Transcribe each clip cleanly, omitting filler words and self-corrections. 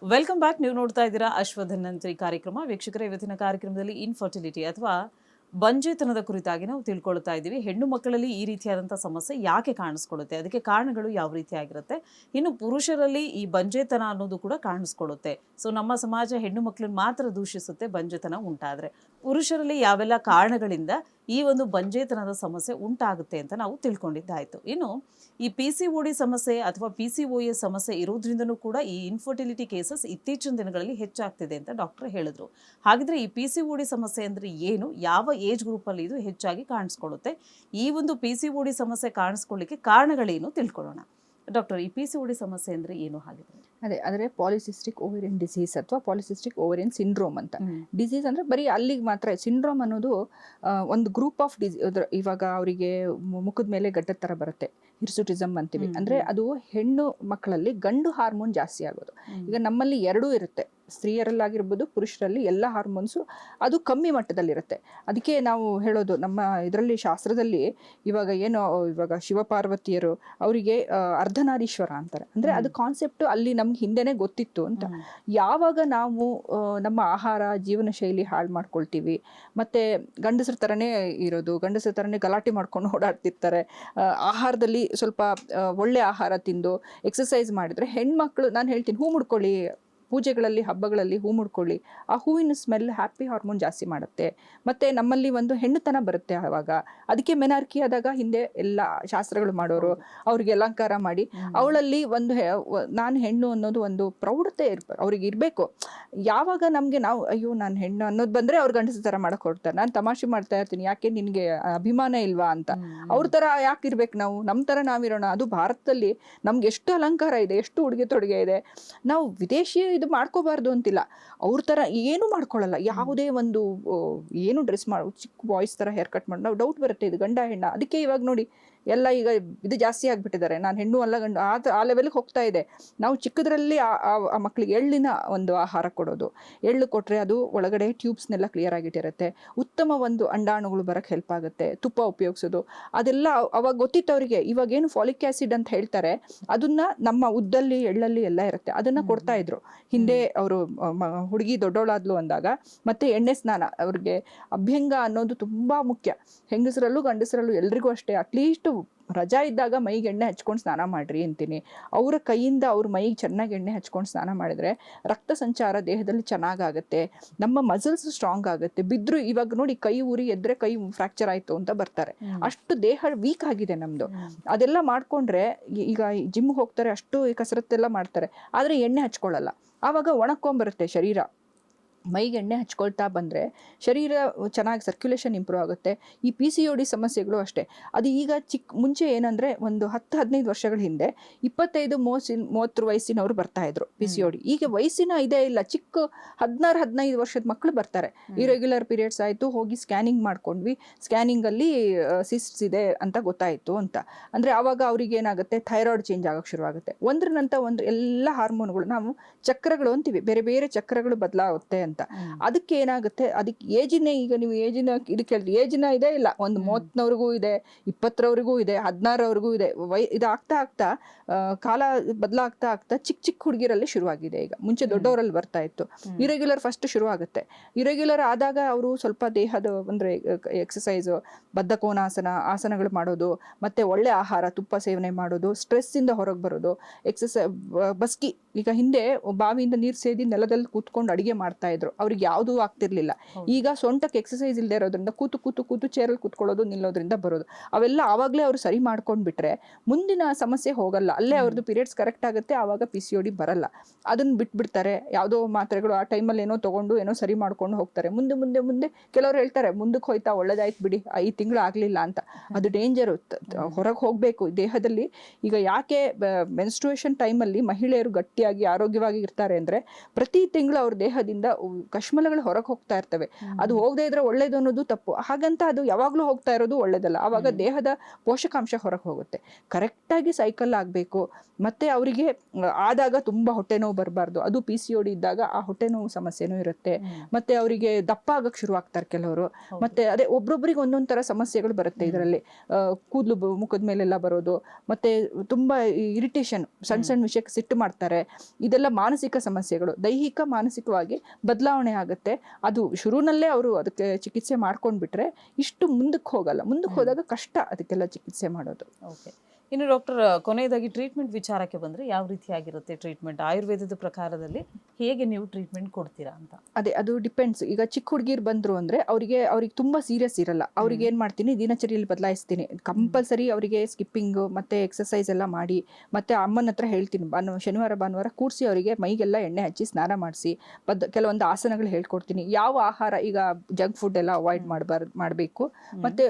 Welcome back. ನೀವು ನೋಡ್ತಾ ಇದ್ದೀರಾ ಅಶ್ವಧನ್ವಂತರಿ ಕಾರ್ಯಕ್ರಮ. ವೀಕ್ಷಕರ, ಇವತ್ತಿನ ಕಾರ್ಯಕ್ರಮದಲ್ಲಿ ಇನ್ಫರ್ಟಿಲಿಟಿ ಅಥವಾ ಬಂಜೆತನದ ಕುರಿತಾಗಿ ನಾವು ತಿಳ್ಕೊಳ್ತಾ ಇದ್ದೀವಿ. ಹೆಣ್ಣು ಮಕ್ಕಳಲ್ಲಿ ಈ ರೀತಿಯಾದಂಥ ಸಮಸ್ಯೆ ಯಾಕೆ ಕಾಣಿಸ್ಕೊಳ್ಳುತ್ತೆ, ಅದಕ್ಕೆ ಕಾರಣಗಳು ಯಾವ ರೀತಿಯಾಗಿರುತ್ತೆ, ಇನ್ನು ಪುರುಷರಲ್ಲಿ ಈ ಬಂಜೆತನ ಅನ್ನೋದು ಕೂಡ ಕಾಣಿಸ್ಕೊಳ್ಳುತ್ತೆ. ಸೊ ನಮ್ಮ ಸಮಾಜ ಹೆಣ್ಣು ಮಕ್ಕಳನ್ನ ಮಾತ್ರ ದೂಷಿಸುತ್ತೆ ಬಂಜೆತನ ಉಂಟಾದರೆ. ಪುರುಷರಲ್ಲಿ ಯಾವೆಲ್ಲ ಕಾರಣಗಳಿಂದ ಈ ಒಂದು ಬಂಜೆತನದ ಸಮಸ್ಯೆ ಉಂಟಾಗುತ್ತೆ ಅಂತ ನಾವು ತಿಳ್ಕೊಂಡಿದ್ದಾಯಿತು. ಇನ್ನು ಈ PCOD ಸಮಸ್ಯೆ ಅಥವಾ PCOS ಸಮಸ್ಯೆ ಇರೋದ್ರಿಂದನೂ ಕೂಡ ಈ ಇನ್ಫರ್ಟಿಲಿಟಿ ಕೇಸಸ್ ಇತ್ತೀಚಿನ ದಿನಗಳಲ್ಲಿ ಹೆಚ್ಚಾಗ್ತಿದೆ ಅಂತ ಡಾಕ್ಟರ್ ಹೇಳಿದ್ರು. ಹಾಗಿದ್ರೆ ಈ PCOD ಸಮಸ್ಯೆ ಅಂದರೆ ಏನು, ಯಾವ ಏಜ್ ಗ್ರೂಪಲ್ಲಿ ಇದು ಹೆಚ್ಚಾಗಿ ಕಾಣಿಸ್ಕೊಳ್ಳುತ್ತೆ, ಈ ಒಂದು PCOD ಸಮಸ್ಯೆ ಕಾಣಿಸ್ಕೊಳ್ಳಿಕ್ಕೆ ಕಾರಣಗಳೇನು ತಿಳ್ಕೊಳ್ಳೋಣ. ಡಾಕ್ಟರ್, ಈ PCOD ಸಮಸ್ಯೆ ಅಂದರೆ ಏನು ಹಾಗಿದ್ರೆ? ಅದೇ ಪಾಲಿಸಿಸ್ಟಿಕ್ ಓವೇರಿಯನ್ ಡಿಸೀಸ್ ಅಥವಾ ಪಾಲಿಸಿಸ್ಟಿಕ್ ಓವೇರಿಯನ್ ಸಿಂಡ್ರೋಮ್ ಅಂತ. ಡಿಸೀಸ್ ಅಂದ್ರೆ ಬರೀ ಅಲ್ಲಿಗೆ ಮಾತ್ರ. ಸಿಂಡ್ರೋಮ್ ಅನ್ನೋದು ಒಂದು ಗ್ರೂಪ್ ಆಫ್ ಇವಾಗ ಅವರಿಗೆ ಮುಖದ ಮೇಲೆ ಗಡ್ಡದ ತರ ಬರುತ್ತೆ, ಹಿರ್ಸುಟಿಸಮ್ ಅಂತೀವಿ. ಅಂದ್ರೆ ಅದು ಹೆಣ್ಣು ಮಕ್ಕಳಲ್ಲಿ ಗಂಡು ಹಾರ್ಮೋನ್ ಜಾಸ್ತಿ ಆಗೋದು. ಈಗ ನಮ್ಮಲ್ಲಿ ಎರಡೂ ಇರುತ್ತೆ, ಸ್ತ್ರೀಯರಲ್ಲಾಗಿರ್ಬೋದು ಪುರುಷರಲ್ಲಿ ಎಲ್ಲ ಹಾರ್ಮೋನ್ಸು ಅದು ಕಮ್ಮಿ ಮಟ್ಟದಲ್ಲಿರುತ್ತೆ. ಅದಕ್ಕೆ ನಾವು ಹೇಳೋದು ನಮ್ಮ ಇದರಲ್ಲಿ ಶಾಸ್ತ್ರದಲ್ಲಿ ಇವಾಗ ಶಿವಪಾರ್ವತಿಯರು ಅವರಿಗೆ ಅರ್ಧನಾರೀಶ್ವರ ಅಂತಾರೆ. ಅಂದ್ರೆ ಅದು ಕಾನ್ಸೆಪ್ಟ್ ಅಲ್ಲಿ ನಮ್ಗೆ ಹಿಂದೆನೆ ಗೊತ್ತಿತ್ತು ಅಂತ. ಯಾವಾಗ ನಾವು ನಮ್ಮ ಆಹಾರ ಜೀವನ ಶೈಲಿ ಹಾಳು ಮಾಡ್ಕೊಳ್ತೀವಿ, ಮತ್ತೆ ಗಂಡಸರ ಥರನೇ ಇರೋದು, ಗಂಡಸರ ಥರನೇ ಗಲಾಟೆ ಮಾಡ್ಕೊಂಡು ಓಡಾಡ್ತಿರ್ತಾರೆ, ಆಹಾರದಲ್ಲಿ ಸ್ವಲ್ಪ ಒಳ್ಳೆ ಆಹಾರ ತಿಂದು ಎಕ್ಸಸೈಸ್ ಮಾಡಿದ್ರೆ ಹೆಣ್ಮಕ್ಳು, ನಾನು ಹೇಳ್ತೀನಿ, ಹೂ ಮುಡ್ಕೊಳ್ಳಿ, ಪೂಜೆಗಳಲ್ಲಿ ಹಬ್ಬಗಳಲ್ಲಿ ಹೂ ಮುಡ್ಕೊಳ್ಳಿ, ಆ ಹೂವಿನ ಸ್ಮೆಲ್ ಹ್ಯಾಪಿ ಹಾರ್ಮೋನ್ ಜಾಸ್ತಿ ಮಾಡುತ್ತೆ. ಮತ್ತೆ ನಮ್ಮಲ್ಲಿ ಒಂದು ಹೆಣ್ಣುತನ ಬರುತ್ತೆ ಆವಾಗ. ಅದಕ್ಕೆ ಮೆನಾರ್ಕಿ ಆದಾಗ ಹಿಂದೆ ಎಲ್ಲ ಶಾಸ್ತ್ರಗಳು ಮಾಡೋರು ಅವ್ರಿಗೆ ಅಲಂಕಾರ ಮಾಡಿ ಅವಳಲ್ಲಿ ಒಂದು ನಾನು ಹೆಣ್ಣು ಅನ್ನೋದು ಒಂದು ಪ್ರೌಢತೆ ಅವ್ರಿಗೆ ಇರಬೇಕು. ಯಾವಾಗ ನಮಗೆ ನಾವು ಅಯ್ಯೋ ನಾನು ಹೆಣ್ಣು ಅನ್ನೋದು ಬಂದರೆ ಅವ್ರು ಗಂಡಸ ಥರ ಮಾಡಕ್ಕೆ ಹೊರಡ್ತಾರೆ. ನಾನು ತಮಾಷೆ ಮಾಡ್ತಾ ಇರ್ತೀನಿ, ಯಾಕೆ ನಿನಗೆ ಅಭಿಮಾನ ಇಲ್ವಾ ಅಂತ. ಅವ್ರ ಥರ ಯಾಕೆ ಇರ್ಬೇಕು ನಾವು, ನಮ್ಮ ಥರ ನಾವಿರೋಣ. ಅದು ಭಾರತದಲ್ಲಿ ನಮ್ಗೆ ಎಷ್ಟು ಅಲಂಕಾರ ಇದೆ, ಎಷ್ಟು ಉಡುಗೆ ತೊಡುಗೆ ಇದೆ. ನಾವು ವಿದೇಶಿ ಇದು ಮಾಡ್ಕೋಬಾರ್ದು ಅಂತಿಲ್ಲ, ಅವ್ರ ಥರ ಏನು ಮಾಡ್ಕೊಳ್ಳಲ್ಲ. ಯಾವುದೇ ಒಂದು ಏನು ಡ್ರೆಸ್ ಚಿಕ್ಕ ಬಾಯ್ಸ್ ಥರ ಹೇರ್ ಕಟ್ ಮಾಡಿ ನಾವು ಡೌಟ್ ಬರುತ್ತೆ, ಇದು ಗಂಡ ಹೆಣ್ಣ. ಅದಕ್ಕೆ ಇವಾಗ ನೋಡಿ ಎಲ್ಲ ಈಗ ಇದು ಜಾಸ್ತಿ ಆಗಿಬಿಟ್ಟಿದ್ದಾರೆ, ನಾನು ಹೆಣ್ಣು ಅಲ್ಲ ಗಂಡು ಆ ಲೆವೆಲ್ಗೆ ಹೋಗ್ತಾ ಇದೆ. ನಾವು ಚಿಕ್ಕದ್ರಲ್ಲಿ ಆ ಮಕ್ಕಳಿಗೆ ಎಳ್ಳಿನ ಒಂದು ಆಹಾರ ಕೊಡೋದು, ಎಳ್ಳು ಕೊಟ್ಟರೆ ಅದು ಒಳಗಡೆ ಟ್ಯೂಬ್ಸ್ನೆಲ್ಲ ಕ್ಲಿಯರ್ ಆಗಿಟ್ಟಿರುತ್ತೆ, ಉತ್ತಮ ಒಂದು ಅಂಡಾಣುಗಳು ಬರೋಕ್ಕೆ ಹೆಲ್ಪ್ ಆಗುತ್ತೆ. ತುಪ್ಪ ಉಪಯೋಗಿಸೋದು ಅದೆಲ್ಲ ಅವಾಗ ಗೊತ್ತಿತ್ತು ಅವರಿಗೆ. ಇವಾಗೇನು ಫಾಲಿಕ್ ಆ್ಯಸಿಡ್ ಅಂತ ಹೇಳ್ತಾರೆ, ಅದನ್ನ ನಮ್ಮ ಉದ್ದಲ್ಲಿ ಎಳ್ಳಲ್ಲಿ ಎಲ್ಲ ಇರುತ್ತೆ, ಅದನ್ನ ಕೊಡ್ತಾ ಇದ್ರು ಹಿಂದೆ ಅವರು. ಹುಡುಗಿ ದೊಡ್ಡವಳಾದ್ಲು ಅಂದಾಗ ಮತ್ತೆ ಎಣ್ಣೆ ಸ್ನಾನ, ಅವ್ರಿಗೆ ಅಭ್ಯಂಗ ಅನ್ನೋದು ತುಂಬ ಮುಖ್ಯ. ಹೆಂಗಸರಲ್ಲೂ ಗಂಡಸರಲ್ಲೂ ಎಲ್ರಿಗೂ ಅಷ್ಟೇ. ಅಟ್ಲೀಸ್ಟ್ ರಜಾ ಇದ್ದಾಗ ಮೈಗೆ ಎಣ್ಣೆ ಹಚ್ಕೊಂಡು ಸ್ನಾನ ಮಾಡ್ರಿ ಅಂತೀನಿ. ಅವರ ಕೈಯಿಂದ ಅವ್ರ ಮೈಗೆ ಚೆನ್ನಾಗಿ ಎಣ್ಣೆ ಹಚ್ಕೊಂಡು ಸ್ನಾನ ಮಾಡಿದ್ರೆ ರಕ್ತ ಸಂಚಾರ ದೇಹದಲ್ಲಿ ಚೆನ್ನಾಗಾಗುತ್ತೆ, ನಮ್ಮ ಮಸಲ್ಸ್ ಸ್ಟ್ರಾಂಗ್ ಆಗುತ್ತೆ. ಬಿದ್ರು ಇವಾಗ ನೋಡಿ ಕೈ ಉರಿ ಎದ್ರೆ ಕೈ ಫ್ರಾಕ್ಚರ್ ಆಯ್ತು ಅಂತ ಬರ್ತಾರೆ, ಅಷ್ಟು ದೇಹ ವೀಕ್ ಆಗಿದೆ ನಮ್ದು. ಅದೆಲ್ಲ ಮಾಡ್ಕೊಂಡ್ರೆ ಈಗ ಜಿಮ್ ಹೋಗ್ತಾರೆ, ಅಷ್ಟು ಕಸರತ್ತೆಲ್ಲ ಮಾಡ್ತಾರೆ, ಆದ್ರೆ ಎಣ್ಣೆ ಹಚ್ಕೊಳ್ಳಲ್ಲ. ಆವಾಗ ಒಣಕೊಂಬರುತ್ತೆ ಶರೀರ. ಮೈಗೆ ಎಣ್ಣೆ ಹಚ್ಕೊಳ್ತಾ ಬಂದರೆ ಶರೀರ ಚೆನ್ನಾಗಿ ಸರ್ಕ್ಯುಲೇಷನ್ ಇಂಪ್ರೂವ್ ಆಗುತ್ತೆ. ಈ PCOD ಸಮಸ್ಯೆಗಳು ಅಷ್ಟೇ. ಅದು ಈಗ ಮುಂಚೆ ಏನಂದರೆ ಒಂದು 10-15 ವರ್ಷಗಳ ಹಿಂದೆ 25-30 ವಯಸ್ಸಿನವರು ಬರ್ತಾಯಿದ್ರು PCOD. ಈಗ ವಯಸ್ಸಿನ ಇದೇ ಇಲ್ಲ, ಚಿಕ್ಕ 16-15 ವರ್ಷದ ಮಕ್ಕಳು ಬರ್ತಾರೆ. ಇರೆಗ್ಯುಲರ್ ಪೀರಿಯಡ್ಸ್ ಆಯಿತು, ಹೋಗಿ ಸ್ಕ್ಯಾನಿಂಗ್ ಮಾಡ್ಕೊಂಡ್ವಿ, ಸ್ಕ್ಯಾನಿಂಗಲ್ಲಿ ಸಿಸ್ಟ್ಸ್ ಇದೆ ಅಂತ ಗೊತ್ತಾಯಿತು ಅಂತ. ಅಂದರೆ ಆವಾಗ ಅವ್ರಿಗೆ ಏನಾಗುತ್ತೆ, ಥೈರಾಯ್ಡ್ ಚೇಂಜ್ ಆಗೋಕ್ಕೆ ಶುರುವಾಗುತ್ತೆ. ಒಂದ್ರ ನಂತರ ಒಂದು ಎಲ್ಲ ಹಾರ್ಮೋನ್ಗಳು, ನಾವು ಚಕ್ರಗಳು ಅಂತೀವಿ, ಬೇರೆ ಬೇರೆ ಚಕ್ರಗಳು ಬದಲಾಗುತ್ತೆ ಅಂತ. ಅದಕ್ಕೆ ಏನಾಗುತ್ತೆ, ಅದಕ್ಕೆ ಏಜಿನ, ಈಗ ನೀವು ಏಜಿನ ಇದು ಕೇಳಿದ್ರಿ, ಏಜಿನ ಇದೆ ಇಲ್ಲ, ಒಂದು 30ನವರೆಗೂ ಇದೆ, 20ರವರೆಗೂ ಇದೆ, 16ರವರೆಗೂ ಇದೆ. ಇದಾಗ್ತಾ ಆಗ್ತಾ ಕಾಲ ಬದಲಾಗ್ತಾ ಆಗ್ತಾ ಚಿಕ್ಕ ಚಿಕ್ಕ ಹುಡುಗಿರಲ್ಲಿ ಶುರುವಾಗಿದೆ. ಈಗ ಮುಂಚೆ ದೊಡ್ಡವರಲ್ಲಿ ಬರ್ತಾ ಇತ್ತು. ಇರೆಗ್ಯುಲರ್ ಫಸ್ಟ್ ಶುರುವಾಗುತ್ತೆ. ಇರೆಗ್ಯುಲರ್ ಆದಾಗ ಅವರು ಸ್ವಲ್ಪ ದೇಹದ ಅಂದರೆ ಎಕ್ಸಸೈಸು, ಬದ್ಧಕೋನಾಸನ ಆಸನಗಳು ಮಾಡೋದು, ಮತ್ತೆ ಒಳ್ಳೆ ಆಹಾರ ತುಪ್ಪ ಸೇವನೆ ಮಾಡೋದು, ಸ್ಟ್ರೆಸ್ಸಿಂದ ಹೊರಗೆ ಬರೋದು, ಬಸ್ಕಿ. ಈಗ ಹಿಂದೆ ಬಾವಿಯಿಂದ ನೀರು ಸೇದಿ ನೆಲದಲ್ಲಿ ಕೂತ್ಕೊಂಡು ಅಡಿಗೆ ಮಾಡ್ತಾ ಇದ್ರು, ಅವ್ರಿಗೆ ಯಾವುದೂ ಆಗ್ತಿರ್ಲಿಲ್ಲ. ಈಗ ಸೊಂಟಕ್ಕೆ ಎಕ್ಸಸೈಸ್ ಇಲ್ಲದೆ ಇರೋದ್ರಿಂದ ಕೂತು ಕೂತು ಕೂತು ಚೇರಲ್ಲಿ ಕೂತ್ಕೊಳ್ಳೋದು, ನಿಲ್ಲೋದ್ರಿಂದ ಬರೋದು. ಅವೆಲ್ಲ ಆವಾಗಲೇ ಅವರು ಸರಿ ಮಾಡ್ಕೊಂಡ್ಬಿಟ್ರೆ ಮುಂದಿನ ಸಮಸ್ಯೆ ಹೋಗಲ್ಲ. ಅಲ್ಲೇ ಅವ್ರದ್ದು ಪೀರಿಯಡ್ಸ್ ಕರೆಕ್ಟ್ ಆಗುತ್ತೆ, ಆವಾಗ PCOD ಬರಲ್ಲ. ಅದನ್ನ ಬಿಟ್ಬಿಡ್ತಾರೆ, ಯಾವುದೋ ಮಾತ್ರೆಗಳು ಆ ಟೈಮಲ್ಲಿ ಏನೋ ತೊಗೊಂಡು ಏನೋ ಸರಿ ಮಾಡ್ಕೊಂಡು ಹೋಗ್ತಾರೆ. ಮುಂದೆ ಮುಂದೆ ಮುಂದೆ ಕೆಲವರು ಹೇಳ್ತಾರೆ ಮುಂದಕ್ಕೆ ಹೋಯ್ತಾ ಒಳ್ಳೇದಾಯ್ತು ಬಿಡಿ, 5 ತಿಂಗಳು ಆಗಲಿಲ್ಲ ಅಂತ. ಅದು ಡೇಂಜರು, ಹೊರಗೆ ಹೋಗಬೇಕು ದೇಹದಲ್ಲಿ. ಈಗ ಯಾಕೆ ಮೆನ್ಸ್ಟ್ರುಯೇಷನ್ ಟೈಮಲ್ಲಿ ಮಹಿಳೆಯರು ಗಟ್ಟಿಯಾಗಿ ಆರೋಗ್ಯವಾಗಿ ಇರ್ತಾರೆ ಅಂದರೆ, ಪ್ರತಿ ತಿಂಗಳು ಅವ್ರ ದೇಹದಿಂದ ಕಶ್ಮಲಗಳು ಹೊರಗೆ ಹೋಗ್ತಾ ಇರ್ತವೆ. ಅದು ಹೋಗದೆ ಇದ್ರೆ ಒಳ್ಳೇದು ಅನ್ನೋದು ತಪ್ಪು. ಹಾಗಂತ ಅದು ಯಾವಾಗಲೂ ಹೋಗ್ತಾ ಇರೋದು ಒಳ್ಳೇದಲ್ಲ. ಆವಾಗ ದೇಹದ ಪೋಷಕಾಂಶ ಹೊರಗೆ ಹೋಗುತ್ತೆ. ಕರೆಕ್ಟಾಗಿ ಸೈಕಲ್ ಆಗಬೇಕು. ಮತ್ತೆ ಅವರಿಗೆ ಆದಾಗ ತುಂಬ ಹೊಟ್ಟೆ ನೋವು ಬರಬಾರ್ದು. ಅದು PCOD ಇದ್ದಾಗ ಆ ಹೊಟ್ಟೆ ನೋವು ಸಮಸ್ಯೆನೂ ಇರುತ್ತೆ. ಮತ್ತೆ ಅವರಿಗೆ ದಪ್ಪ ಆಗಕ್ಕೆ ಶುರು ಆಗ್ತಾರೆ ಕೆಲವರು. ಮತ್ತೆ ಅದೇ ಒಬ್ರೊಬ್ರಿಗೆ ಒಂದೊಂದು ಥರ ಸಮಸ್ಯೆಗಳು ಬರುತ್ತೆ ಇದರಲ್ಲಿ. ಕೂದಲು ಮುಖದ ಮೇಲೆಲ್ಲ ಬರೋದು, ಮತ್ತೆ ತುಂಬ ಇರಿಟೇಷನ್, ಸಣ್ಣ ಸಣ್ಣ ವಿಷಯಕ್ಕೆ ಸಿಟ್ಟು ಮಾಡ್ತಾರೆ, ಇದೆಲ್ಲ ಮಾನಸಿಕ ಸಮಸ್ಯೆಗಳು, ದೈಹಿಕ ಮಾನಸಿಕವಾಗಿ ಬದಲಾವಣೆ ಆಗುತ್ತೆ. ಅದು ಶುರುನಲ್ಲೇ ಅವರು ಅದಕ್ಕೆ ಚಿಕಿತ್ಸೆ ಮಾಡ್ಕೊಂಡ್ಬಿಟ್ರೆ ಇಷ್ಟು ಮುಂದಕ್ಕೆ ಹೋಗಲ್ಲ. ಮುಂದಕ್ಕೆ ಹೋದಾಗ ಕಷ್ಟ ಅದಕ್ಕೆಲ್ಲ ಚಿಕಿತ್ಸೆ ಮಾಡೋದು. ಓಕೆ. ಇನ್ನು ಡಾಕ್ಟರ್, ಕೊನೆಯದಾಗಿ ಟ್ರೀಟ್ಮೆಂಟ್ ವಿಚಾರಕ್ಕೆ ಬಂದರೆ ಯಾವ ರೀತಿಯಾಗಿರುತ್ತೆ ಟ್ರೀಟ್ಮೆಂಟ್? ಆಯುರ್ವೇದದ ಪ್ರಕಾರದಲ್ಲಿ ಹೇಗೆ ನೀವು ಟ್ರೀಟ್ಮೆಂಟ್ ಕೊಡ್ತೀರಾ ಅಂತ? ಅದೇ, ಅದು ಡಿಪೆಂಡ್ಸ್. ಈಗ ಚಿಕ್ಕ ಹುಡುಗಿರು ಬಂದ್ರು ಅಂದ್ರೆ ಅವ್ರಿಗೆ ತುಂಬಾ ಸೀರಿಯಸ್ ಇರಲ್ಲ. ಅವ್ರಿಗೆ ಏನ್ ಮಾಡ್ತೀನಿ, ದಿನಚರಿಯಲ್ಲಿ ಬದಲಾಯಿಸ್ತೀನಿ. ಕಂಪಲ್ಸರಿ ಅವರಿಗೆ ಸ್ಕಿಪ್ಪಿಂಗ್ ಮತ್ತೆ ಎಕ್ಸರ್ಸೈಸ್ ಎಲ್ಲ ಮಾಡಿ, ಮತ್ತೆ ಅಮ್ಮನ ಹತ್ರ ಹೇಳ್ತೀನಿ, ಶನಿವಾರ ಭಾನುವಾರ ಕೂರಿಸಿ ಅವರಿಗೆ ಮೈಗೆಲ್ಲ ಎಣ್ಣೆ ಹಚ್ಚಿ ಸ್ನಾನ ಮಾಡಿಸಿ ಕೆಲವೊಂದು ಆಸನಗಳು ಹೇಳ್ಕೊಡ್ತೀನಿ. ಯಾವ ಆಹಾರ, ಈಗ ಜಂಕ್ ಫುಡ್ ಎಲ್ಲ ಅವಾಯ್ಡ್ ಮಾಡಬೇಕು. ಮತ್ತೆ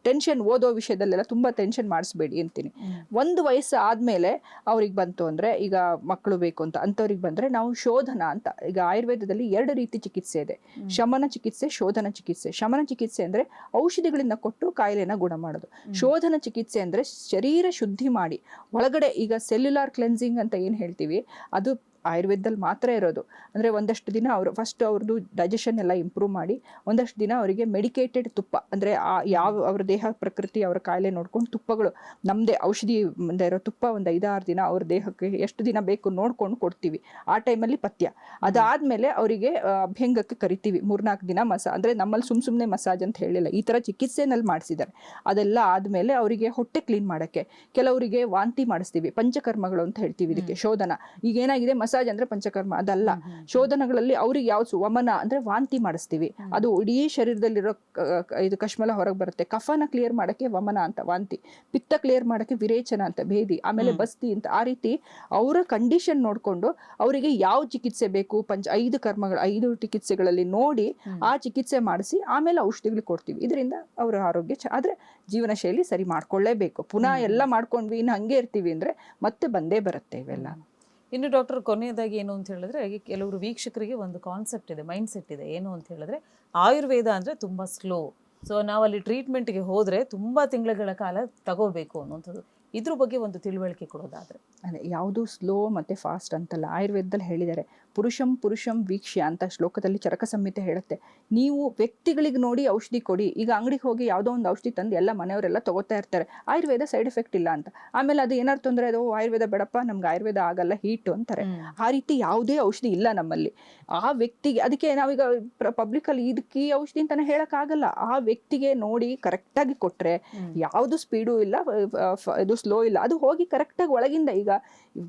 ಟೆನ್ಷನ್, ಓದೋ ವಿಷಯದಲ್ಲೆಲ್ಲ ತುಂಬಾ ಟೆನ್ಷನ್ ಮಾಡಿಸ್ಬೇಡಿ ಅಂತೀನಿ. ಒಂದು ವಯಸ್ಸು ಆದ್ಮೇಲೆ ಅವ್ರಿಗೆ ಬಂತು ಅಂದ್ರೆ, ಈಗ ಮಕ್ಕಳು ಬೇಕು ಅಂತ ಅಂಥವ್ರಿಗೆ ಬಂದ್ರೆ ನಾವು ಶೋಧನ ಅಂತ, ಈಗ ಆಯುರ್ವೇದದಲ್ಲಿ 2 ರೀತಿ ಚಿಕಿತ್ಸೆ ಇದೆ. ಶಮನ ಚಿಕಿತ್ಸೆ, ಶೋಧನ ಚಿಕಿತ್ಸೆ. ಶಮನ ಚಿಕಿತ್ಸೆ ಅಂದ್ರೆ ಔಷಧಿಗಳನ್ನ ಕೊಟ್ಟು ಕಾಯಿಲೆನ ಗುಣ ಮಾಡೋದು. ಶೋಧನ ಚಿಕಿತ್ಸೆ ಅಂದ್ರೆ ಶರೀರ ಶುದ್ಧಿ ಮಾಡಿ ಒಳಗಡೆ, ಈಗ ಸೆಲ್ಯುಲಾರ್ ಕ್ಲೆನ್ಸಿಂಗ್ ಅಂತ ಏನ್ ಹೇಳ್ತೀವಿ, ಅದು ಆಯುರ್ವೇದದಲ್ಲಿ ಮಾತ್ರ ಇರೋದು. ಅಂದರೆ ಒಂದಷ್ಟು ದಿನ ಫಸ್ಟ್ ಅವ್ರದ್ದು ಡೈಜೆಷನ್ ಎಲ್ಲ ಇಂಪ್ರೂವ್ ಮಾಡಿ, ಒಂದಷ್ಟು ದಿನ ಅವರಿಗೆ ಮೆಡಿಕೇಟೆಡ್ ತುಪ್ಪ, ಅಂದರೆ ಅವ್ರ ದೇಹ ಪ್ರಕೃತಿ ಅವರ ಕಾಯಿಲೆ ನೋಡ್ಕೊಂಡು ತುಪ್ಪಗಳು, ನಮ್ಮದೇ ಔಷಧಿ ಇರೋ ತುಪ್ಪ ಒಂದು 5-6 ದಿನ ಅವ್ರ ದೇಹಕ್ಕೆ ಎಷ್ಟು ದಿನ ಬೇಕು ನೋಡ್ಕೊಂಡು ಕೊಡ್ತೀವಿ. ಆ ಟೈಮಲ್ಲಿ ಪಥ್ಯ. ಅದಾದಮೇಲೆ ಅವರಿಗೆ ಅಭ್ಯಂಗಕ್ಕೆ ಕರಿತೀವಿ 3-4 ದಿನ ಅಂದರೆ ನಮ್ಮಲ್ಲಿ ಸುಮ್ಮನೆ ಮಸಾಜ್ ಅಂತ ಹೇಳಿಲ್ಲ, ಈ ಥರ ಚಿಕಿತ್ಸೆನಲ್ಲಿ ಮಾಡಿಸಿದ್ದಾರೆ. ಅದೆಲ್ಲ ಆದಮೇಲೆ ಅವರಿಗೆ ಹೊಟ್ಟೆ ಕ್ಲೀನ್ ಮಾಡೋಕ್ಕೆ, ಕೆಲವರಿಗೆ ವಾಂತಿ ಮಾಡಿಸ್ತೀವಿ. ಪಂಚಕರ್ಮಗಳು ಅಂತ ಹೇಳ್ತೀವಿ ಇದಕ್ಕೆ. ಶೋಧನ, ಈಗ ಏನಾಗಿದೆ, ಮಸಾಜ್ ಅಂದ್ರೆ ಪಂಚಕರ್ಮ, ಅದಲ್ಲ. ಶೋಧನಗಳಲ್ಲಿ ಅವ್ರಿಗೆ ಯಾವ್ದು ವಮನ ಅಂದ್ರೆ ವಾಂತಿ ಮಾಡಿಸ್ತೀವಿ. ಅದು ಇಡೀ ಶರೀರದಲ್ಲಿರೋ ಇದು ಕಶ್ಮಲ ಹೊರಗೆ ಬರುತ್ತೆ. ಕಫನ ಕ್ಲಿಯರ್ ಮಾಡಕ್ಕೆ ವಮನ ಅಂತ ವಾಂತಿ, ಪಿತ್ತ ಕ್ಲಿಯರ್ ಮಾಡಕ್ಕೆ ವಿರೇಚನ ಅಂತ ಭೇದಿ, ಆಮೇಲೆ ಬಸ್ತಿ ಅಂತ. ಆ ರೀತಿ ಅವರ ಕಂಡೀಷನ್ ನೋಡ್ಕೊಂಡು ಅವರಿಗೆ ಯಾವ ಚಿಕಿತ್ಸೆ ಬೇಕು, 5 ಕರ್ಮಗಳು 5 ಚಿಕಿತ್ಸೆಗಳಲ್ಲಿ ನೋಡಿ ಆ ಚಿಕಿತ್ಸೆ ಮಾಡಿಸಿ ಆಮೇಲೆ ಔಷಧಿಗಳು ಕೊಡ್ತೀವಿ. ಇದರಿಂದ ಅವರ ಆರೋಗ್ಯ ಆದ್ರೆ ಜೀವನ ಶೈಲಿ ಸರಿ ಮಾಡ್ಕೊಳ್ಳೇಬೇಕು. ಪುನಃ ಎಲ್ಲ ಮಾಡ್ಕೊಂಡ್ವಿ ಇನ್ನು ಹಂಗೆ ಇರ್ತೀವಿ ಅಂದ್ರೆ ಮತ್ತೆ ಬಂದೇ ಬರುತ್ತೆ ಇವೆಲ್ಲ. ಇನ್ನು ಡಾಕ್ಟರ್, ಕೊನೆಯದಾಗಿ ಏನು ಅಂತ ಹೇಳಿದ್ರೆ, ಕೆಲವರು ವೀಕ್ಷಕರಿಗೆ ಒಂದು ಕಾನ್ಸೆಪ್ಟ್ ಇದೆ, ಮೈಂಡ್ ಸೆಟ್ ಇದೆ. ಏನು ಅಂತ ಹೇಳಿದ್ರೆ, ಆಯುರ್ವೇದ ಅಂದರೆ ತುಂಬ ಸ್ಲೋ, ಸೊ ನಾವಲ್ಲಿ ಟ್ರೀಟ್ಮೆಂಟ್ಗೆ ಹೋದರೆ ತುಂಬ ತಿಂಗಳುಗಳ ಕಾಲ ತಗೋಬೇಕು ಅನ್ನೋಂಥದ್ದು. ಇದ್ರ ಬಗ್ಗೆ ಒಂದು ತಿಳುವಳಿಕೆ ಕೊಡೋದಾದರೆ? ಅದೇ, ಯಾವುದು ಸ್ಲೋ ಮತ್ತು ಫಾಸ್ಟ್ ಅಂತಲ್ಲ. ಆಯುರ್ವೇದದಲ್ಲಿ ಹೇಳಿದ್ದಾರೆ, ಪುರುಷಂ ವೀಕ್ಷ್ಯ ಅಂತ ಶ್ಲೋಕದಲ್ಲಿ ಚರಕ ಸಂಹಿತೆ ಹೇಳುತ್ತೆ. ನೀವು ವ್ಯಕ್ತಿಗಳಿಗೆ ನೋಡಿ ಔಷಧಿ ಕೊಡಿ. ಈಗ ಅಂಗಡಿಗೆ ಹೋಗಿ ಯಾವುದೋ ಒಂದು ಔಷಧಿ ತಂದು ಎಲ್ಲ ಮನೆಯವರೆಲ್ಲ ತಗೋತಾ ಇರ್ತಾರೆ, ಆಯುರ್ವೇದ ಸೈಡ್ ಎಫೆಕ್ಟ್ ಇಲ್ಲ ಅಂತ. ಆಮೇಲೆ ಅದು ಏನಾರು ತೊಂದರೆ, ಅದು ಆಯುರ್ವೇದ ಬೇಡಪ್ಪ, ನಮ್ಗೆ ಆಯುರ್ವೇದ ಆಗಲ್ಲ, ಹೀಟು ಅಂತಾರೆ. ಆ ರೀತಿ ಯಾವುದೇ ಔಷಧಿ ಇಲ್ಲ ನಮ್ಮಲ್ಲಿ. ಆ ವ್ಯಕ್ತಿಗೆ, ಅದಕ್ಕೆ ನಾವೀಗ ಪಬ್ಲಿಕಲ್ಲಿ ಇದಕ್ಕೆ ಈ ಔಷಧಿ ಅಂತಾನೆ ಹೇಳೋಕ್ಕಾಗಲ್ಲ. ಆ ವ್ಯಕ್ತಿಗೆ ನೋಡಿ ಕರೆಕ್ಟಾಗಿ ಕೊಟ್ಟರೆ, ಯಾವುದು ಸ್ಪೀಡು ಇಲ್ಲ, ಇದು ಸ್ಲೋ ಇಲ್ಲ, ಅದು ಹೋಗಿ ಕರೆಕ್ಟಾಗಿ ಒಳಗಿಂದ. ಈಗ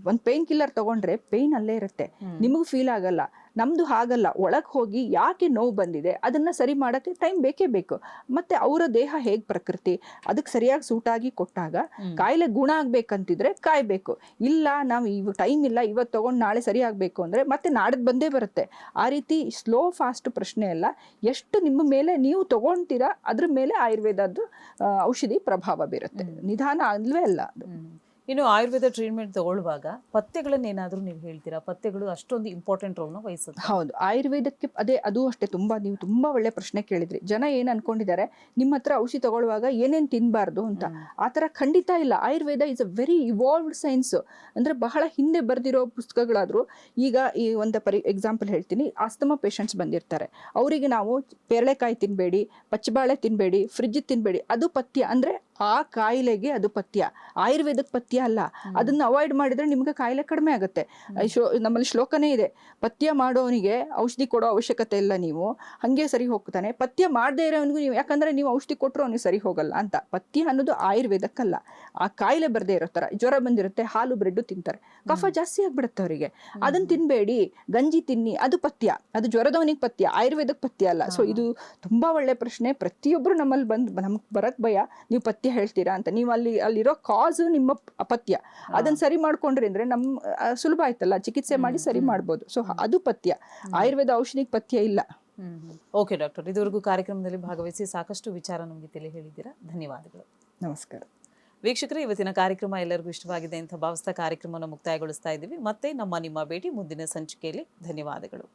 ಒಂದು ಪೇನ್ ಕಿಲ್ಲರ್ ತಗೊಂಡ್ರೆ ಪೇನ್ ಅಲ್ಲೇ ಇರುತ್ತೆ, ನಿಮಗೂ ಫೀಲ್ ಆಗಲ್ಲ. ನಮ್ದು ಹಾಗಲ್ಲ, ಒಳಗೆ ಹೋಗಿ ಯಾಕೆ ನೋವು ಬಂದಿದೆ ಅದನ್ನ ಸರಿ ಮಾಡೋಕ್ಕೆ ಟೈಮ್ ಬೇಕೇ ಬೇಕು. ಮತ್ತೆ ಅವರ ದೇಹ ಹೇಗ್ ಪ್ರಕೃತಿ ಅದಕ್ಕೆ ಸರಿಯಾಗಿ ಸೂಟ್ ಆಗಿ ಕೊಟ್ಟಾಗ ಕಾಯಿಲೆ ಗುಣ ಆಗ್ಬೇಕಂತಿದ್ರೆ ಕಾಯ್ಬೇಕು. ಇಲ್ಲ, ನಾವು ಟೈಮ್ ಇಲ್ಲ, ಇವತ್ತು ತಗೊಂಡು ನಾಳೆ ಸರಿ ಆಗ್ಬೇಕು ಅಂದ್ರೆ ಮತ್ತೆ ನಾಡದ್ ಬಂದೇ ಬರುತ್ತೆ. ಆ ರೀತಿ ಸ್ಲೋ ಫಾಸ್ಟ್ ಪ್ರಶ್ನೆ ಅಲ್ಲ, ಎಷ್ಟು ನಿಮ್ಮ ಮೇಲೆ ನೀವು ತಗೊಂತೀರಾ ಅದ್ರ ಮೇಲೆ ಆಯುರ್ವೇದದ್ದು ಔಷಧಿ ಪ್ರಭಾವ ಬೀರುತ್ತೆ. ನಿಧಾನ ಅಲ್ವೇ ಅಲ್ಲ ಅದು. ಇನ್ನು ಆಯುರ್ವೇದ ಟ್ರೀಟ್ಮೆಂಟ್ ತಗೊಳ್ಳುವಾಗ ಪಥ್ಯಗಳನ್ನೇನಾದ್ರೂ ನೀವು ಹೇಳ್ತೀರಾ? ಪಥ್ಯಗಳು ಅಷ್ಟೊಂದು ಇಂಪಾರ್ಟೆಂಟ್ ರೋಲ್ನ ವಹಿಸುತ್ತೆ. ಹೌದು, ಆಯುರ್ವೇದಕ್ಕೆ ಅದು ಅಷ್ಟೇ. ನೀವು ತುಂಬಾ ಒಳ್ಳೆ ಪ್ರಶ್ನೆ ಕೇಳಿದ್ರಿ. ಜನ ಏನ್ ಅನ್ಕೊಂಡಿದ್ದಾರೆ, ನಿಮ್ಮ ಹತ್ರ ಔಷಧಿ ತಗೊಳ್ಳುವಾಗ ಏನೇನ್ ತಿನ್ಬಾರ್ದು ಅಂತ. ಆತರ ಖಂಡಿತ ಇಲ್ಲ. Ayurveda is a very evolved science. ಅಂದ್ರೆ ಬಹಳ ಹಿಂದೆ ಬರ್ದಿರೋ ಪುಸ್ತಕಗಳಾದ್ರು. ಈಗ ಈ ಒಂದು ಎಕ್ಸಾಂಪಲ್ ಹೇಳ್ತೀನಿ. ಆಸ್ತಮಾ ಪೇಷಂಟ್ಸ್ ಬಂದಿರ್ತಾರೆ, ಅವರಿಗೆ ನಾವು ಪೇರಳೆಕಾಯಿ ತಿನ್ಬೇಡಿ, ಪಚ್ಚಬಾಳೆ ತಿನ್ಬೇಡಿ, ಫ್ರಿಜ್ ತಿನ್ಬೇಡಿ, ಅದು ಪಥ್ಯ. ಅಂದ್ರೆ ಆ ಕಾಯಿಲೆಗೆ ಅದು ಪಥ್ಯ, ಆಯುರ್ವೇದಕ್ಕೆ ಪಥ್ಯ ಅಲ್ಲ. ಅದನ್ನ ಅವಾಯ್ಡ್ ಮಾಡಿದ್ರೆ ನಿಮ್ಗೆ ಕಾಯಿಲೆ ಕಡಿಮೆ ಆಗುತ್ತೆ. ನಮ್ಮಲ್ಲಿ ಶ್ಲೋಕನೇ ಇದೆ, ಪಥ್ಯ ಮಾಡೋನಿಗೆ ಔಷಧಿ ಕೊಡೋ ಅವಶ್ಯಕತೆ ಇಲ್ಲ, ನೀವು ಹಂಗೆ ಸರಿ ಹೋಗ್ತಾನೆ. ಪಥ್ಯ ಮಾಡದೇ ಇರೋನಿಗೂ ನೀವು, ಯಾಕಂದ್ರೆ ನೀವು ಔಷಧಿ ಕೊಟ್ಟರು ಅವನಿಗೆ ಸರಿ ಹೋಗಲ್ಲ ಅಂತ. ಪಥ್ಯ ಅನ್ನೋದು ಆಯುರ್ವೇದಕ್ಕಲ್ಲ. ಆ ಕಾಯಿಲೆ ಬರ್ದೇ ಇರೋ ತರ, ಜ್ವರ ಬಂದಿರುತ್ತೆ, ಹಾಲು ಬ್ರೆಡ್ ತಿಂತಾರೆ, ಕಫ ಜಾಸ್ತಿ ಆಗ್ಬಿಡುತ್ತೆ ಅವರಿಗೆ, ಅದನ್ನ ತಿನ್ಬೇಡಿ, ಗಂಜಿ ತಿನ್ನಿ, ಅದು ಪಥ್ಯ. ಅದು ಜ್ವರದವನಿಗೆ ಪಥ್ಯ, ಆಯುರ್ವೇದಕ್ಕೆ ಪಥ್ಯ ಅಲ್ಲ. ಸೊ ಇದು ತುಂಬಾ ಒಳ್ಳೆ ಪ್ರಶ್ನೆ. ಪ್ರತಿಯೊಬ್ರು ನಮ್ಮಲ್ಲಿ ನಮ್ಗೆ ಬರಕ್ ಭಯ, ನೀವು ಪಥ್ಯ ಹೇಳ್ತೀರಾ ಅಂತ. ನೀವು ಅಲ್ಲಿರೋ ಕಾಸು ನಿಮ್ಮ ಪಥ್ಯ, ಅದನ್ನ ಸರಿ ಮಾಡ್ಕೊಂಡ್ರಿ ಅಂದ್ರೆ ಸುಲಭ ಆಯ್ತಲ್ಲ, ಚಿಕಿತ್ಸೆ ಮಾಡಿ ಸರಿ ಮಾಡ್ಬೋದು. ಸೊ ಅದು ಪಥ್ಯ, ಆಯುರ್ವೇದ ಔಷಧಿಗೆ ಪಥ್ಯ ಇಲ್ಲ. ಓಕೆ ಡಾಕ್ಟರ್, ಇದುವರೆಗೂ ಕಾರ್ಯಕ್ರಮದಲ್ಲಿ ಭಾಗವಹಿಸಿ ಸಾಕಷ್ಟು ವಿಚಾರ ನಮಗೆ ತಿಳಿ ಹೇಳಿದ್ದೀರಾ. ಧನ್ಯವಾದಗಳು. ನಮಸ್ಕಾರ ವೀಕ್ಷಕರೇ, ಇವತ್ತಿನ ಕಾರ್ಯಕ್ರಮ ಎಲ್ಲರಿಗೂ ಇಷ್ಟವಾಗಿದೆ ಅಂತ ಭಾವಿಸ್ತಾ ಕಾರ್ಯಕ್ರಮವನ್ನು ಮುಕ್ತಾಯಗೊಳಿಸ್ತಾ ಇದ್ದೀವಿ. ಮತ್ತೆ ನಿಮ್ಮ ಭೇಟಿ ಮುಂದಿನ ಸಂಚಿಕೆಯಲ್ಲಿ. ಧನ್ಯವಾದಗಳು.